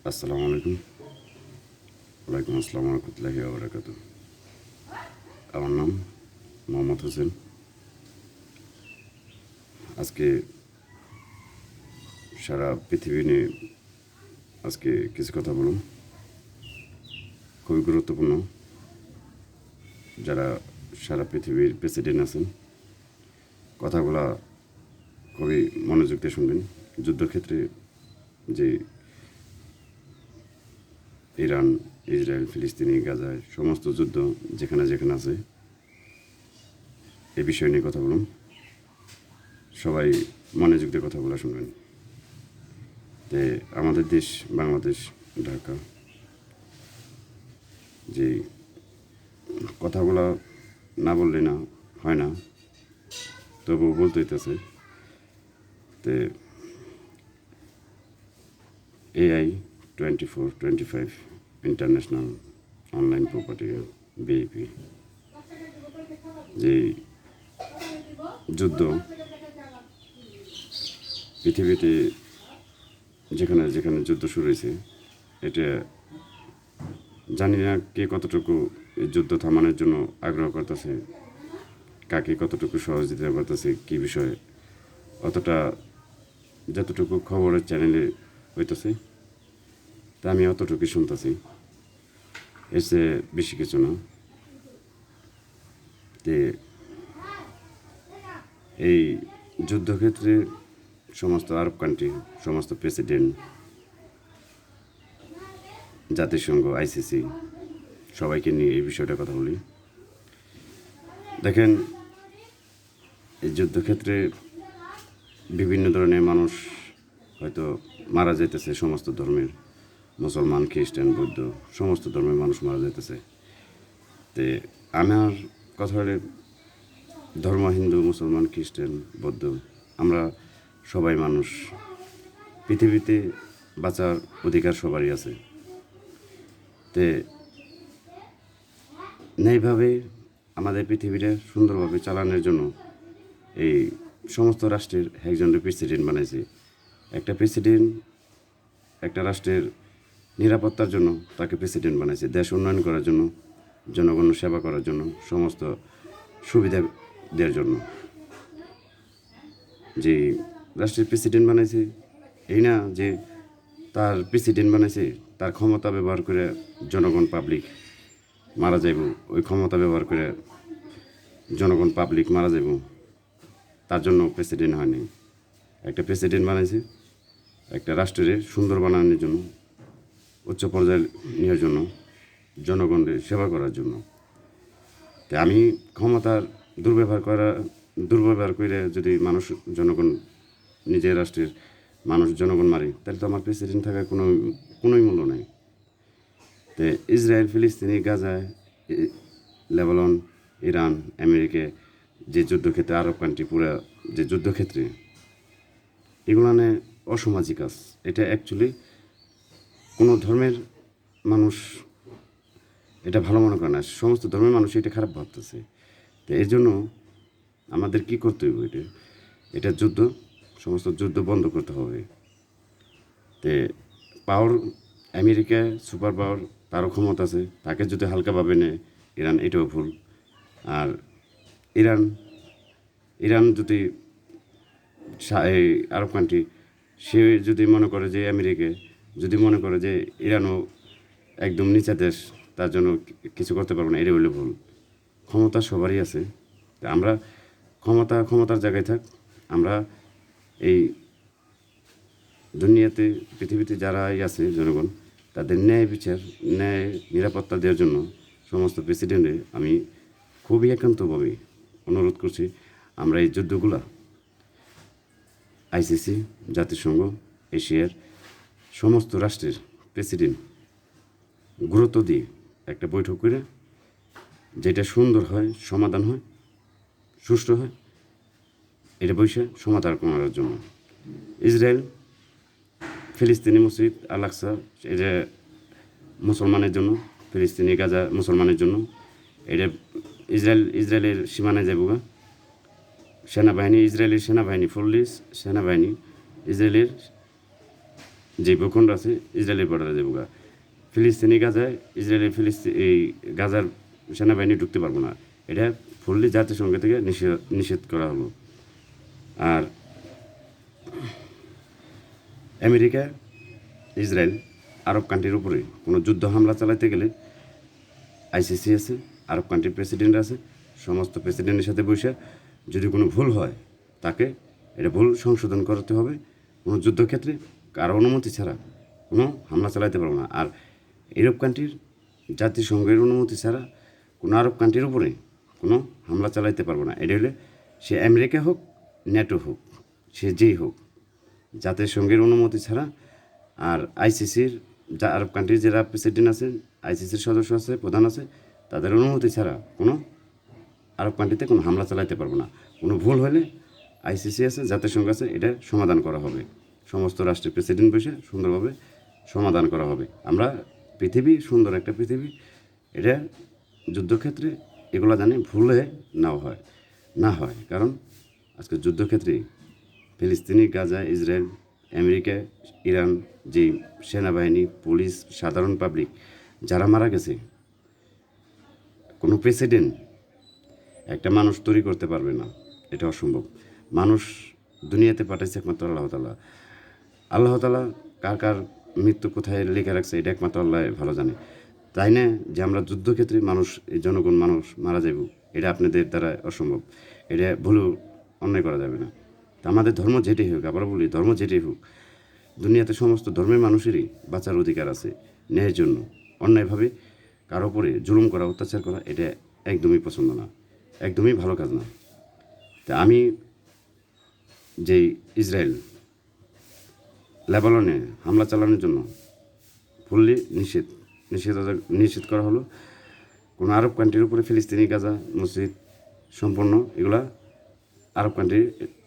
আসসালামু আলাইকুম। ওয়ালাইকুম আসসালাম রহমতুল্লাহি ওয়া আমার নাম মোহাম্মদ হোসেন। আজকে সারা পৃথিবী নিয়ে আজকে কিছু কথা বলুন, খুবই গুরুত্বপূর্ণ। যারা সারা পৃথিবীর প্রেসিডেন্ট আছেন, কথাগুলা খুবই মনোযোগ দিয়ে শুনবেন। যুদ্ধক্ষেত্রে যে ইরান, ইসরায়েল, ফিলিস্তিনি, গাজায় সমস্ত যুদ্ধ যেখানে যেখানে আছে, এই বিষয় নিয়ে কথা বলুন। সবাই মনোযোগ দিয়ে কথাগুলো শুনবেন। যে আমাদের দেশ বাংলাদেশ, ঢাকা, যে কথাগুলো না বললে না হয় না, তবু বলতে হইতেছে। তে AI 24-25 international online property BAP যে যুদ্ধ পৃথিবীতে যেখানে যেখানে যুদ্ধ শুরু হয়েছে, এটা জানি না কে কতটুকু এই যুদ্ধ থামানোর জন্য আগ্রহ করতেছে, কাকে কতটুকু সহযোগিতা করতেছে, কী বিষয়ে অতটা যতটুকু খবরের চ্যানেলে হইতেছে, তা আমি অতটুকু শুনতেছি, এর চেয়ে বেশি কিছু না। যে এই যুদ্ধক্ষেত্রে সমস্ত আরব কান্ট্রি, সমস্ত প্রেসিডেন্ট, জাতিসংঘ, ICC সবাইকে নিয়ে এই বিষয়টা কথা বলি। দেখেন, এই যুদ্ধক্ষেত্রে বিভিন্ন ধরনের মানুষ হয়তো মারা যাইতেছে, সমস্ত ধর্মের, মুসলমান, খ্রিস্টান, বৌদ্ধ, সমস্ত ধর্মের মানুষ মারা যাইতেছে। তে আমার কথা হলে ধর্ম হিন্দু, মুসলমান, খ্রিস্টান, বৌদ্ধ, আমরা সবাই মানুষ। পৃথিবীতে বাঁচার অধিকার সবারই আছে। তে ন্যায়ভাবে আমাদের পৃথিবীটা সুন্দরভাবে চালানোর জন্য এই সমস্ত রাষ্ট্রের একজনের প্রেসিডেন্ট বানাইছে। একটা প্রেসিডেন্ট একটা রাষ্ট্রের নিরাপত্তার জন্য তাকে প্রেসিডেন্ট বানাইছে, দেশ উন্নয়ন করার জন্য, জনগণ সেবা করার জন্য, সমস্ত সুবিধা দেওয়ার জন্য। যে রাষ্ট্রের প্রেসিডেন্ট বানাইছে, এই না যে তার প্রেসিডেন্ট বানাইছে, তার ক্ষমতা ব্যবহার করে জনগণ পাবলিক মারা যাইব, ওই ক্ষমতা ব্যবহার করে জনগণ পাবলিক মারা যাইব, তার জন্য প্রেসিডেন্ট হয়নি। একটা প্রেসিডেন্ট বানাইছে একটা রাষ্ট্রের সুন্দর বানানোর জন্য, উচ্চ পর্যায়ে নেওয়ার জন্য, জনগণের সেবা করার জন্য। তাই আমি ক্ষমতার দুর্ব্যবহার করে যদি মানুষ, জনগণ, নিজের রাষ্ট্রের মানুষ জনগণ মারি, তাহলে তো আমার প্রেসিডেন্ট থাকার কোনোই মূল্য নাই। তো ইসরায়েল, ফিলিস্তিনি, গাজায়, লেবানন, ইরান, আমেরিকা যে যুদ্ধক্ষেত্রে, আরব কান্ট্রি পুরা যে যুদ্ধক্ষেত্রে, এগুলো অসামাজিক কাজ। এটা অ্যাকচুয়ালি কোনো ধর্মের মানুষ এটা ভালো মনে করে না, সমস্ত ধর্মের মানুষ এটা খারাপ ভাবতেছে। তো এর জন্য আমাদের কী করতে হবে? এটা যুদ্ধ, সমস্ত যুদ্ধ বন্ধ করতে হবে। তে পাওয়ার, আমেরিকা সুপার পাওয়ার, তারও ক্ষমতা আছে, তাকে যদি হালকাভাবে নেয় ইরান, এটাও ভুল। আর ইরান ইরান যদি এই আরব কান্ট্রি, সে যদি মনে করে যে আমেরিকা যদি মনে করে যে ইরানও একদম নিচা দেশ, তার জন্য কিছু করতে পারবো না, এটা হইলে ভুল। ক্ষমতা সবারই আছে। আমরা ক্ষমতার জায়গায় থাক। আমরা এই দুনিয়াতে, পৃথিবীতে যারাই আছে জনগণ, তাদের ন্যায় বিচার, ন্যায় নিরাপত্তা দেওয়ার জন্য সমস্ত প্রেসিডেন্টে আমি খুবই একান্তভাবে অনুরোধ করছি, আমরা এই যুদ্ধগুলা ICC, জাতিসংঘ, এশিয়ার সমস্ত রাষ্ট্রের প্রেসিডেন্ট গুরুত্ব দিয়ে একটা বৈঠক করে, যেটা সুন্দর হয়, সমাধান হয়, সুষ্ঠু হয়, এটা বসে সমাধান করার জন্য। ইসরায়েল, ফিলিস্তিনি মসজিদ আল আকসা, এটা মুসলমানের জন্য, ফিলিস্তিনি গাজা মুসলমানের জন্য। এটা ইসরায়েলের সীমানায় যাবো গা সেনাবাহিনী, ইসরায়েলের সেনাবাহিনী, পুলিশ, সেনাবাহিনী, ইসরায়েলের যে ভূখণ্ড আছে ইসরায়েলের বর্ডারে যাবো গা। ফিলিস্তিনি গাজায় এই গাজার সেনাবাহিনী ঢুকতে পারবো না, এটা ফুললি জাতিসংঘ থেকে নিষেধ করা হলো। আর আমেরিকা, ইসরায়েল, আরব কান্ট্রির উপরে কোনো যুদ্ধ হামলা চালাতে গেলে আইসিসি আছে, আরব কান্ট্রির প্রেসিডেন্ট আছে, সমস্ত প্রেসিডেন্টের সাথে বসে যদি কোনো ভুল হয় তাকে এটা ভুল সংশোধন করতে হবে। কোনো যুদ্ধক্ষেত্রে কারো অনুমতি ছাড়া কোনো হামলা চালাতে পারবো না। আর ইউরোপ কান্ট্রির জাতিসংঘের অনুমতি ছাড়া কোনো আরব কান্ট্রির উপরে কোনো হামলা চালাইতে পারবো না। এটা হলে সে আমেরিকা হোক, ন্যাটো হোক, সে যেই হোক, জাতিসংঘের অনুমতি ছাড়া। আর আইসিসির যা আরব কান্ট্রির যারা প্রেসিডেন্ট আছেন, আইসিসির সদস্য আছে, প্রধান আছে, তাদের অনুমতি ছাড়া কোনো আরব কান্ট্রিতে কোনো হামলা চালাইতে পারবো না। কোনো ভুল হলে আইসিসি আছে, জাতিসংঘ আছে, এটা সমাধান করা হবে। সমস্ত রাষ্ট্রের প্রেসিডেন্ট বসে সুন্দরভাবে সমাধান করা হবে। আমরা পৃথিবী, সুন্দর একটা পৃথিবী, এটা যুদ্ধক্ষেত্রে এগুলো জানি ভুলে না হয়। কারণ আজকে যুদ্ধক্ষেত্রে ফিলিস্তিনি, গাজা, ইসরায়েল, আমেরিকা, ইরান, যে সেনাবাহিনী, পুলিশ, সাধারণ পাবলিক যারা মারা গেছে, কোনো প্রেসিডেন্ট একটা মানুষ তৈরি করতে পারবে না, এটা অসম্ভব। মানুষ দুনিয়াতে পাঠাইছে একমাত্র আল্লাহ তাআলা কার কার মৃত্যু কোথায় লেখা রাখছে এটা একমাত্র আল্লাহ ভালো জানে। তাই না যে আমরা যুদ্ধক্ষেত্রে এই জনগণ মানুষ মারা যাইব, এটা আপনাদের দ্বারা অসম্ভব, এটা ভুলেও অন্যায় করা যাবে না। তা আমাদের ধর্ম যেটাই হোক, আবার বলি, ধর্ম যেটাই হোক, দুনিয়াতে সমস্ত ধর্মের মানুষেরই বাঁচার অধিকার আছে ন্যায়ের জন্য। অন্যায়ভাবে কারো উপরে জুলুম করা, অত্যাচার করা, এটা একদমই পছন্দ না, একদমই ভালো কাজ না। তা আমি যে ইসরায়েল লেবাননে হামলা চালানোর জন্য ফুললি নিষেধ করা হলো। কোনো আরব কান্ট্রির উপরে ফিলিস্তিনি, গাজা, মসজিদ সম্পূর্ণ এগুলা আরব কান্ট্রি,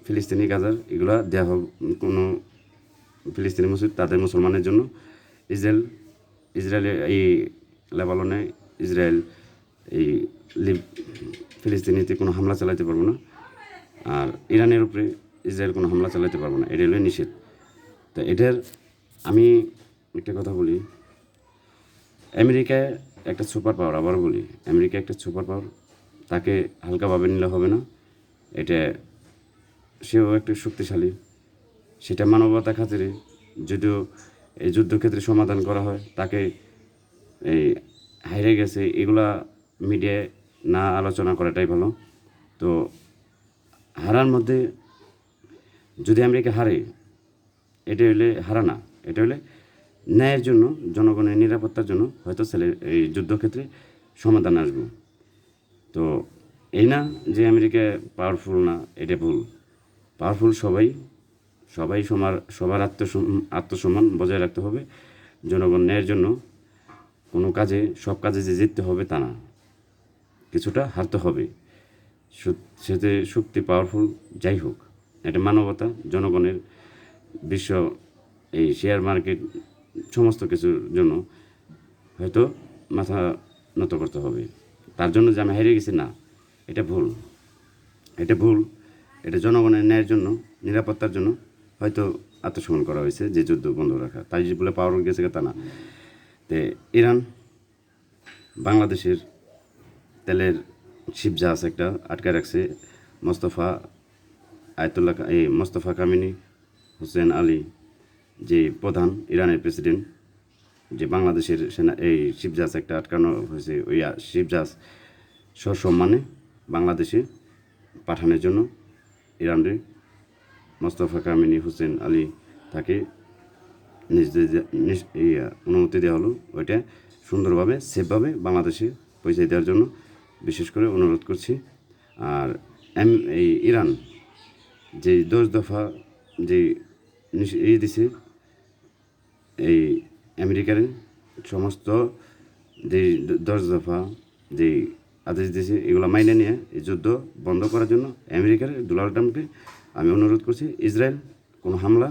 ফিলিস্তিনি, গাজার এগুলা দেওয়া হবে। কোনো ফিলিস্তিনি মসজিদ তাদের মুসলমানের জন্য। ইসরায়েলে এই লেবাননে ইসরায়েল এই ফিলিস্তিনিতে কোনো হামলা চালাতে পারবো না। আর ইরানের উপরে ইসরায়েল কোনো হামলা চালাতে পারবো না, এটা হলো নিষেধ। তো এটার আমি একটা কথা বলি, আমেরিকা একটা সুপার পাওয়ার, আবার বলি, আমেরিকা একটা সুপার পাওয়ার, তাকে হালকাভাবে নিলে হবে না। এটা সেও একটু শক্তিশালী, সেটা মানবতা খাতিরে যদিও এই যুদ্ধক্ষেত্রে সমাধান করা হয়, তাকে এই হাইরে গেছে এগুলা মিডিয়ায় না আলোচনা করাটাই ভালো। তো হারার মধ্যে যদি আমেরিকা হারে, এটা হলে হারা না, এটা হলে ন্যায়ের জন্য, জনগণের নিরাপত্তার জন্য হয়তো এই যুদ্ধক্ষেত্রে সমাধান আসবে। তো এই না যে আমেরিকা পাওয়ারফুল না, এটা ভুল। পাওয়ারফুল সবাই সবার আত্মসম্মান বজায় রাখতে হবে। জনগণ ন্যায়ের জন্য সব কাজে যে জিততে হবে তা না, কিছুটা হারতে হবে। সেতে শক্তি পাওয়ারফুল যাই হোক, এটা মানবতা, জনগণের, বিশ্ব এই শেয়ার মার্কেট, সমস্ত কিছুর জন্য হয়তো মাথা নত করতে হবে। তার জন্য যে আমি হেরে গেছি না, এটা ভুল। এটা জনগণের ন্যায়ের জন্য, নিরাপত্তার জন্য হয়তো আত্মসমর্পণ করা হয়েছে, যে যুদ্ধ বন্ধ রাখা, তাই বলে পাওয়ার গেছে তা না। তো ইরান বাংলাদেশের তেলের শিপ জাহাজ একটা আটকে রাখছে। মোস্তফা কামিনী হোসেন আলী, যে প্রধান ইরানের প্রেসিডেন্ট, যে বাংলাদেশের এই শিপ জাহাজ একটা আটকানো হয়েছে, ওই শিপ জাহাজ সসম্মানে বাংলাদেশে পাঠানোর জন্য ইরানের মোস্তফা কামিনী হোসেন আলী তাকে অনুমতি দেওয়া হলো। ওইটা সুন্দরভাবে, সেফভাবে বাংলাদেশে পৌঁছে দেওয়ার জন্য বিশেষ করে অনুরোধ করছি। আর এই ইরান যে 10 দফা যে দিছে, এই আমেরিকার সমস্ত যে 10 দফা যে আদেশ দিয়েছে, এগুলো মাইনে নিয়ে এই যুদ্ধ বন্ধ করার জন্য আমেরিকার ডোনাল্ড ট্রাম্পকে আমি অনুরোধ করছি। ইসরায়েল কোনো হামলা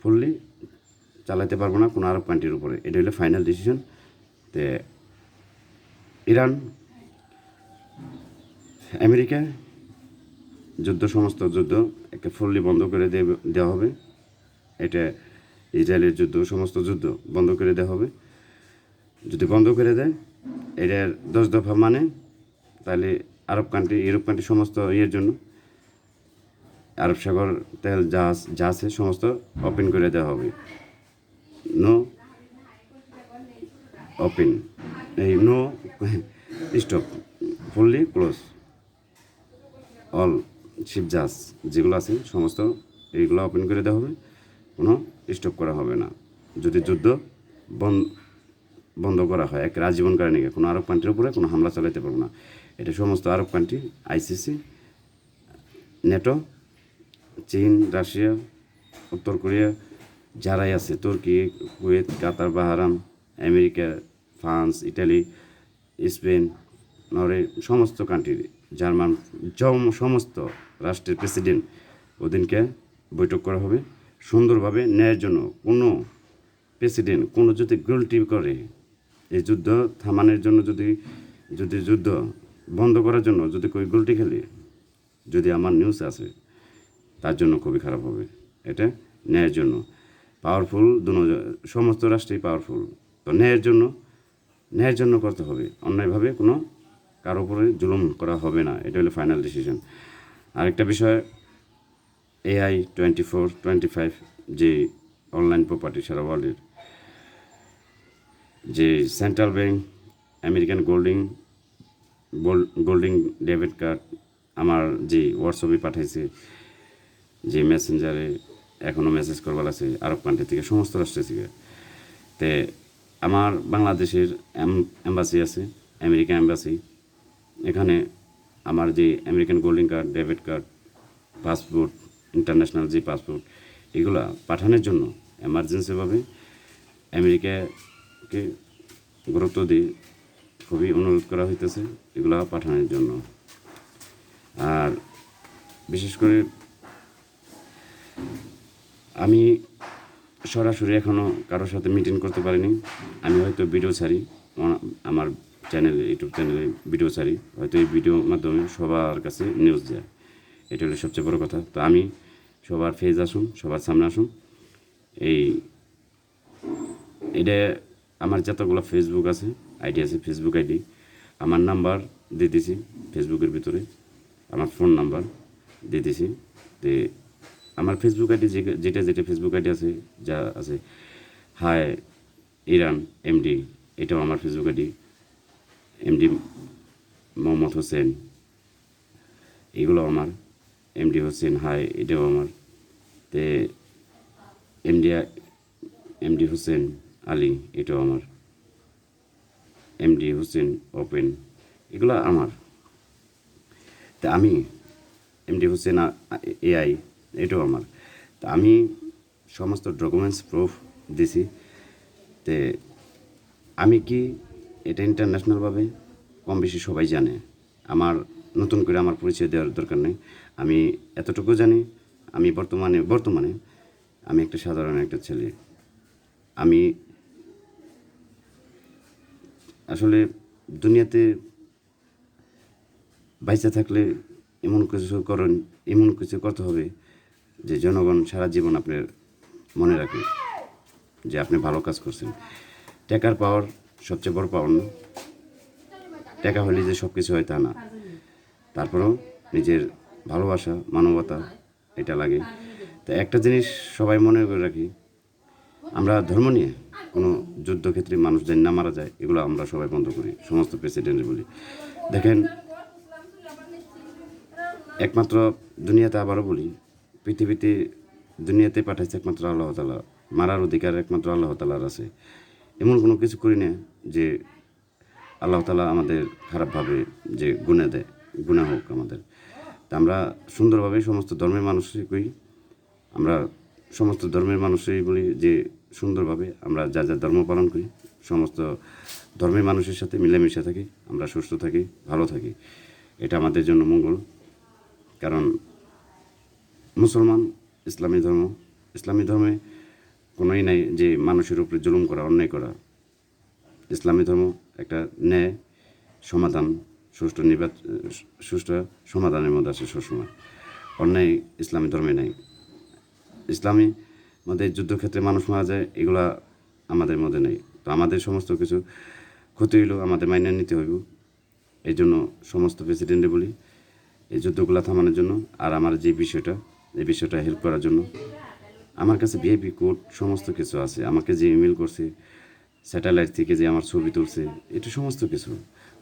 ফুললি চালাতে পারবো না কোনো আরব কান্ট্রির উপরে, এটা হলো ফাইনাল ডিসিশন। তো ইরান, আমেরিকা সমস্ত যুদ্ধ একটা ফুললি বন্ধ করে দেওয়া হবে। এটা ইসরায়েলের যুদ্ধ, সমস্ত যুদ্ধ বন্ধ করে দেওয়া হবে। যদি বন্ধ করে দেয়, এটার 10 দফা মানে, তাহলে আরব কান্ট্রি, ইউরোপ কান্ট্রি সমস্ত ইয়ের জন্য আরব সাগর তেল জাহাজ যা আছে সমস্ত ওপেন করে দেওয়া হবে। নো ওপেন, এই no stop, fully close all ship জাহাজ যেগুলো আছে সমস্ত এইগুলো ওপেন করে দেওয়া হবে, কোনো স্টপ করা হবে না। যদি যুদ্ধ বন্ধ করা হয় এক আজীবন কারণে, কোনো আরব কান্ট্রির উপরে কোনো হামলা চালাতে পারবো না। এটা সমস্ত আরব কান্ট্রি, আইসিসি, নেটো, চীন, রাশিয়া, উত্তর কোরিয়া যারাই আছে, তুর্কি, Kuwait, Qatar, Bahrain, America, France, Italy, Spain, Norway, সমস্ত কান্ট্রি, জার্মান, সমস্ত রাষ্ট্রের প্রেসিডেন্ট ওদিনকে বৈঠক করা হবে সুন্দরভাবে। ন্যায়ের জন্য কোনো প্রেসিডেন্ট কোনো যদি গুলটি করে, এই যুদ্ধ থামানোর জন্য, যদি যুদ্ধ বন্ধ করার জন্য যদি কেউ গুলটি খেলে, যদি আমার নিউজ আছে, তার জন্য খুবই খারাপ হবে। এটা ন্যায়ের জন্য পাওয়ারফুল, সমস্ত রাষ্ট্রেই পাওয়ারফুল। তো ন্যায়ের জন্য করতে হবে, অন্যায়ভাবে কোনো কারো উপরে জুলুম করা হবে না। এটা হলো ফাইনাল ডিসিশন। আরেকটা বিষয়, AI 24-25 যে অনলাইন প্রপার্টি সারা ওয়ার্ল্ডের, যে central bank, American golden debit card আমার যে হোয়াটসঅ্যাপে পাঠাইছে, যে মেসেঞ্জারে এখনও মেসেজ করবার আছে আরব কান্ট্রি থেকে, সমস্ত রাষ্ট্র থেকে। তে আমার বাংলাদেশের এম্বাসি আছে, আমেরিকা এম্বাসি, এখানে আমার যে American golden card, debit card, passport, international যে পাসপোর্ট, এগুলা পাঠানোর জন্য এমার্জেন্সিভাবে আমেরিকাকে গুরুত্ব দিয়ে খুবই অনুরোধ করা হইতেছে এগুলা পাঠানোর জন্য। আর বিশেষ করে আমি সরাসরি এখনও কারোর সাথে মিটিং করতে পারিনি। আমি হয়তো ভিডিও ছাড়ি, আমার চ্যানেলে, ইউটিউব চ্যানেলে ভিডিও ছাড়ি, হয়তো এই ভিডিওর মাধ্যমে সবার কাছে নিউজ যায়। এটা হলো সবচেয়ে বড় কথা। তো আমি সবার ফেজ আসুন, সবার সামনে আসুন। এটা আমার যতগুলো ফেসবুক আছে, আইডি আছে, ফেসবুক আইডি, আমার নাম্বার দিয়ে দিছি ফেসবুকের ভিতরে, আমার ফোন নাম্বার দিয়ে দিছি। তো আমার ফেসবুক আইডি যেটা ফেসবুক আইডি আছে, যা আছে, হাই ইরান এমডি, এটাও আমার Facebook ID, MD Mohammad Hossain, এগুলো আমার, এমডি হোসেন হাই, এটাও আমার। তে এমডি হোসেন আলী, এটাও আমার, এমডি হোসেন ওপেন, এগুলো আমার। তা আমি এমডি হোসেন AI, এটাও আমার। তা আমি সমস্ত ডকুমেন্টস প্রুফ দিছি। তে আমি কি এটা ইন্টারন্যাশনালভাবে কম বেশি সবাই জানে, আমার নতুন করে আমার পরিচয় দেওয়ার দরকার নেই। আমি এতটুকু জানি, আমি বর্তমানে আমি একটা সাধারণ একটা ছেলে। আমি আসলে দুনিয়াতে বাইচে থাকলে এমন কিছু করতে হবে যে জনগণ সারা জীবন আপনার মনে রাখে যে আপনি ভালো কাজ করছেন। টাকার পাওয়ার সবচেয়ে বড় পাওয়ার না, টাকা হলে যে সব কিছু হয় তা না। তারপরেও নিজের ভালোবাসা, মানবতা, এটা লাগে। তো একটা জিনিস সবাই মনে করে রাখি, আমরা ধর্ম নিয়ে কোনো যুদ্ধক্ষেত্রে মানুষ যেন না মারা যায়, এগুলো আমরা সবাই বন্ধ করি, সমস্ত প্রেসিডেন্ট বলি। দেখেন, একমাত্র দুনিয়াতে, আবারও বলি, দুনিয়াতে পাঠাইছে একমাত্র আল্লাহ তাআলা। মারার অধিকার একমাত্র আল্লাহ তাআলার আছে। এমন কোনো কিছু করি না যে আল্লাহ তাআলা আমাদের খারাপভাবে যে গুনাহ হোক আমাদের। তা আমরা সুন্দরভাবে সমস্ত ধর্মের মানুষই করি, আমরা সমস্ত ধর্মের মানুষই বলি যে সুন্দরভাবে আমরা যা ধর্ম পালন করি, সমস্ত ধর্মের মানুষের সাথে মিলেমিশে থাকি, আমরা সুস্থ থাকি, ভালো থাকি, এটা আমাদের জন্য মঙ্গল। কারণ মুসলমান, ইসলামী ধর্মে কোনোই নাই যে মানুষের উপরে জুলুম করা, অন্যায় করা। ইসলামী ধর্ম একটা ন্যায় সমাধান, সুষ্ঠু সমাধানের মধ্যে আছে সবসময়। অন্যায় ইসলামী ধর্মে নাই। ইসলামী মধ্যে যুদ্ধক্ষেত্রে মানুষ মারা যায়, এগুলা আমাদের মধ্যে নেই। তো আমাদের সমস্ত কিছু ক্ষতি হইলেও আমাদের মাইনে নিতে হইব। এই জন্য সমস্ত প্রেসিডেন্টে বলি এই যুদ্ধগুলো থামানোর জন্য, আর আমার যে বিষয়টা, এই বিষয়টা হেল্প করার জন্য। আমার কাছে ভিআইপি কোড সমস্ত কিছু আছে, আমাকে যে ইমেল করছে, স্যাটেলাইট থেকে যে আমার ছবি তুলছে, এটা সমস্ত কিছু।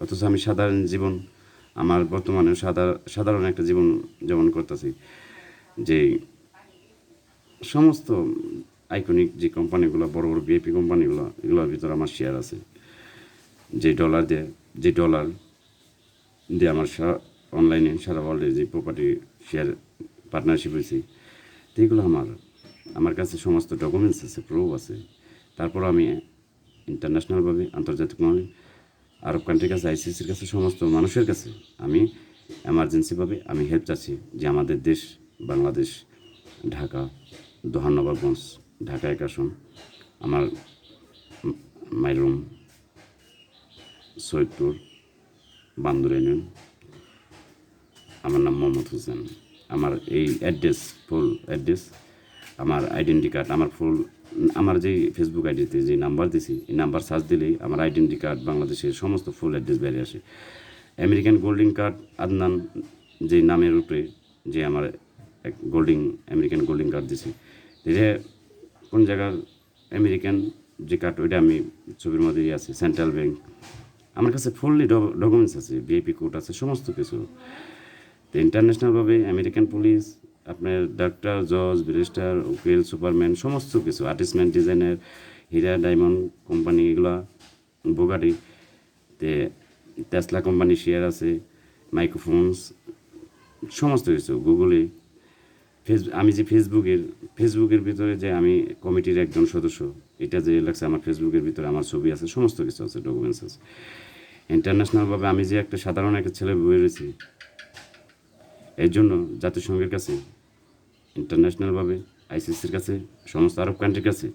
অথচ আমি সাধারণ জীবন, আমার বর্তমানে সাধারণ একটা জীবন যেমন করতেছি, যে সমস্ত আইকনিক যে কোম্পানিগুলো, বড় বড় ভিআইপি কোম্পানিগুলো, এগুলোর ভিতরে আমার শেয়ার আছে। যে ডলার দিয়ে আমার অনলাইনে সারা ওয়ার্ল্ডে যে প্রপার্টি শেয়ার পার্টনারশিপ হয়েছে, তো এগুলো আমার কাছে সমস্ত ডকুমেন্টস আছে, প্রুফ আছে। তারপর আমি ইন্টারন্যাশনালভাবে, আন্তর্জাতিকভাবে আরব কান্ট্রির কাছে, আইসিসির কাছে, সমস্ত মানুষের কাছে আমি এমার্জেন্সিভাবে আমি হেল্প চাচ্ছি, যে আমাদের দেশ বাংলাদেশ, ঢাকা, দোহাননবাবগঞ্জ, ঢাকা 1 আসন, আমার মাইরুম, সৈয়দপুর, বান্দর ইউনিয়ন, আমার নাম মোহাম্মদ হোসেন। আমার এই ফুল অ্যাড্রেস, আমার আইডেন্টি কার্ড, আমার যে ফেসবুক আইডিতে যে নাম্বার দিছি, এই নাম্বার সার্চ দিলেই আমার আইডেন্টি কার্ড, বাংলাদেশের সমস্ত ফুল অ্যাড্রেস বেরিয়ে আসে। আমেরিকান গোল্ডিং কার্ড আদনান, যে নামের উপরে যে আমার আমেরিকান গোল্ডিং কার্ড দিছি, এটা কোন জায়গার আমেরিকান যে কার্ড, ওইটা আমি ছবির মধ্যে আছে, সেন্ট্রাল ব্যাংক। আমার কাছে ফুললি ডকুমেন্টস আছে, ভিআইপি কোড আছে, সমস্ত কিছু। তো ইন্টারন্যাশনালভাবে আমেরিকান পুলিশ, আপনার ডাক্তার, জজ, ব্যারিস্টার, উকিল, সুপারম্যান, সমস্ত কিছু, আর্টিস্টম্যান, ডিজাইনার, হীরা ডায়মন্ড কোম্পানি, এগুলা, বুগাটি, তে টেসলা কোম্পানি শেয়ার আছে, মাইক্রোফোনস, সমস্ত কিছু, গুগলে, আমি যে ফেসবুকের ভিতরে যে আমি কমিটির একজন সদস্য, এটা যে লাগছে আমার ফেসবুকের ভিতরে আমার ছবি আছে, সমস্ত কিছু আছে, ডকুমেন্টস আছে। ইন্টারন্যাশনালভাবে আমি যে একটা সাধারণ একটা ছেলে বেরিয়েছি, এর জন্য জাতিসংঘের কাছে, ইন্টারন্যাশনালভাবে আইসিসির কাছে, সমস্ত আরব কান্ট্রির কাছে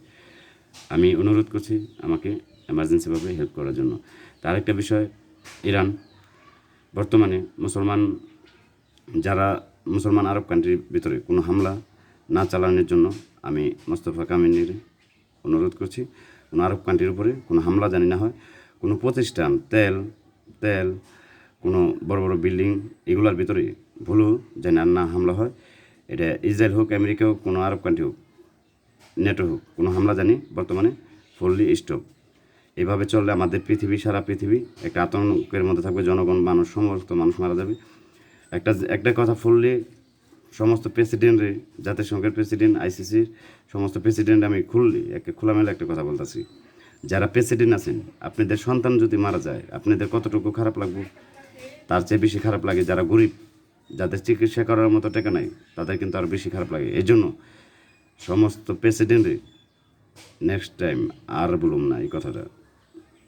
আমি অনুরোধ করছি আমাকে এমার্জেন্সিভাবে হেল্প করার জন্য। তার একটা বিষয়, ইরান বর্তমানে মুসলমান আরব কান্ট্রির ভিতরে কোনো হামলা না চালানোর জন্য আমি মোস্তফা কামানির অনুরোধ করছি, কোনো আরব কান্ট্রির উপরে কোনো হামলা জানি না হয়, কোনো প্রতিষ্ঠান, তেল কোনো বড় বড় বিল্ডিং, এগুলোর ভিতরে ভুলও যেন না হামলা হয়। এটা ইসরায়েল হোক, আমেরিকা হোক, কোনো আরব কান্ট্রি হোক, নেটো হোক, কোনো হামলা জানি বর্তমানে ফুললি স্টপ। এভাবে চললে আমাদের সারা পৃথিবী একটা আতঙ্কের মধ্যে থাকবে, সমস্ত মানুষ মারা যাবে। একটা কথা ফুললি সমস্ত প্রেসিডেন্টরে, জাতিসংঘের প্রেসিডেন্ট, আইসিসির সমস্ত প্রেসিডেন্ট আমি খোলামেলা একটা কথা বলতেছি, যারা প্রেসিডেন্ট আছেন, আপনাদের সন্তান যদি মারা যায় আপনাদের কতটুকু খারাপ লাগবে? তার চেয়ে বেশি খারাপ লাগে যারা গরিব, যাদের চিকিৎসা করার মতো টাকা নাই, তাদের কিন্তু আরও বেশি খারাপ লাগে। এই জন্য সমস্ত প্রেসিডেন্টে নেক্সট টাইম আর বলুম না, এই কথাটা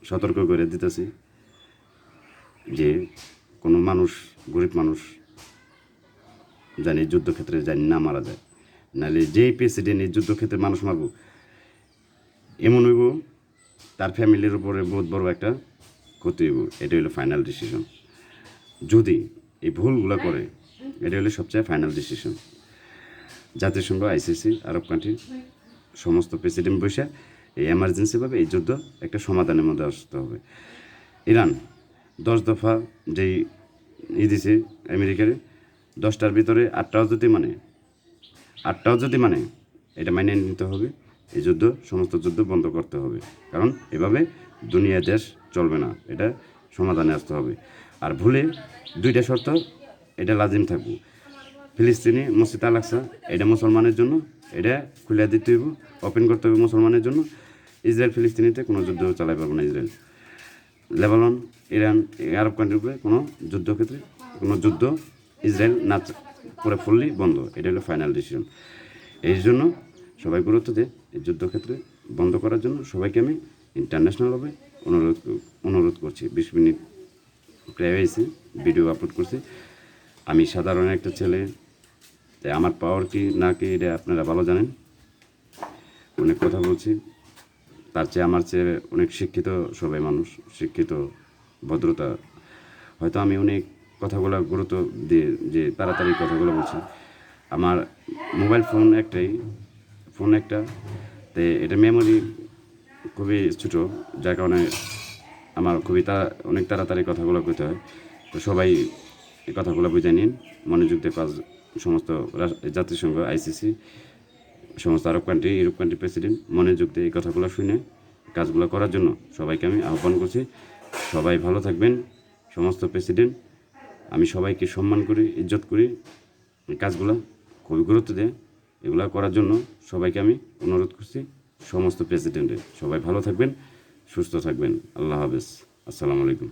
সতর্ক করে দিতেছি, যে কোনো গরিব মানুষ জানি যুদ্ধক্ষেত্রে জানি না মারা যায়, নাহলে যেই প্রেসিডেন্ট এই যুদ্ধক্ষেত্রে মানুষ মারব, এমন হইব তার ফ্যামিলির উপরে বহুত বড় একটা ক্ষতি হইব। এটা হলো ফাইনাল ডিসিশন। যদি এই ভুলগুলো করে, এটা হলো সবচেয়ে ফাইনাল ডিসিশন। জাতিসংঘ, আইসিসি, আরব কান্ট্রির সমস্ত প্রেসিডেন্ট বসে এই এমার্জেন্সিভাবে এই যুদ্ধ একটা সমাধানের মধ্যে আসতে হবে। ইরান 10 দফা যেই দিছে আমেরিকারে, 10টার ভিতরে 8টাও যদি মানে এটা মাইনে নিতে হবে। এই সমস্ত যুদ্ধ বন্ধ করতে হবে, কারণ এভাবে দুনিয়া দেশ চলবে না, এটা সমাধানে আসতে হবে। আর ভুলে 2টা শর্ত এটা লাজিম থাকবো, ফিলিস্তিনি মসজিদ আল আকসা, এটা মুসলমানের জন্য, এটা খুলে দিতে হইব, ওপেন করতে হবে মুসলমানের জন্য। ইসরায়েল ফিলিস্তিনিতে কোনো যুদ্ধ চালাই পারবো না। ইসরায়েল, লেবানন, ইরান, আরব কান্ট্রির উপরে কোনো যুদ্ধ ইসরায়েল না পুরো ফুললি বন্ধ। এটা হলো ফাইনাল ডিসিশন। এই জন্য সবাই গুরুত্ব দেয় এই যুদ্ধক্ষেত্রে বন্ধ করার জন্য। সবাইকে আমি ইন্টারন্যাশনালভাবে অনুরোধ করছি। 20 মিনিট প্রায় হয়েছে, ভিডিও আপলোড করছি। আমি সাধারণ একটা ছেলে, তাই আমার পাওয়ার কি না কি এটা আপনারা ভালো জানেন। অনেক কথা বলছি, আমার চেয়ে অনেক শিক্ষিত সবাই মানুষ, শিক্ষিত, ভদ্রতা। হয়তো আমি অনেক কথাগুলো গুরুত্ব দিয়ে যে তাড়াতাড়ি কথাগুলো বলছি। আমার মোবাইল ফোন একটাই, ফোন একটা, তো এটা মেমোরি খুবই ছোটো, যার কারণে আমার খুবই অনেক তাড়াতাড়ি কথাগুলো কইতে হয়। তো সবাই এই কথাগুলো বুঝে নিন, মনোযোগ দিয়ে কাজ, সমস্ত জাতিসংঘ, আইসিসি, সমস্ত আরব কান্ট্রি, ইউরোপ কান্ট্রি প্রেসিডেন্ট মনোযোগ দিয়ে এই কথাগুলো শুনে কাজগুলো করার জন্য সবাইকে আমি আহ্বান করছি। সবাই ভালো থাকবেন। সমস্ত প্রেসিডেন্ট, আমি সবাইকে সম্মান করি, ইজ্জত করি, এই কাজগুলো খুবই গুরুত্ব দেয়, এগুলো করার জন্য সবাইকে আমি অনুরোধ করছি। সমস্ত প্রেসিডেন্টের সবাই ভালো থাকবেন, সুস্থ থাকবেন। আল্লাহ হাফেজ, আসসালামু আলাইকুম।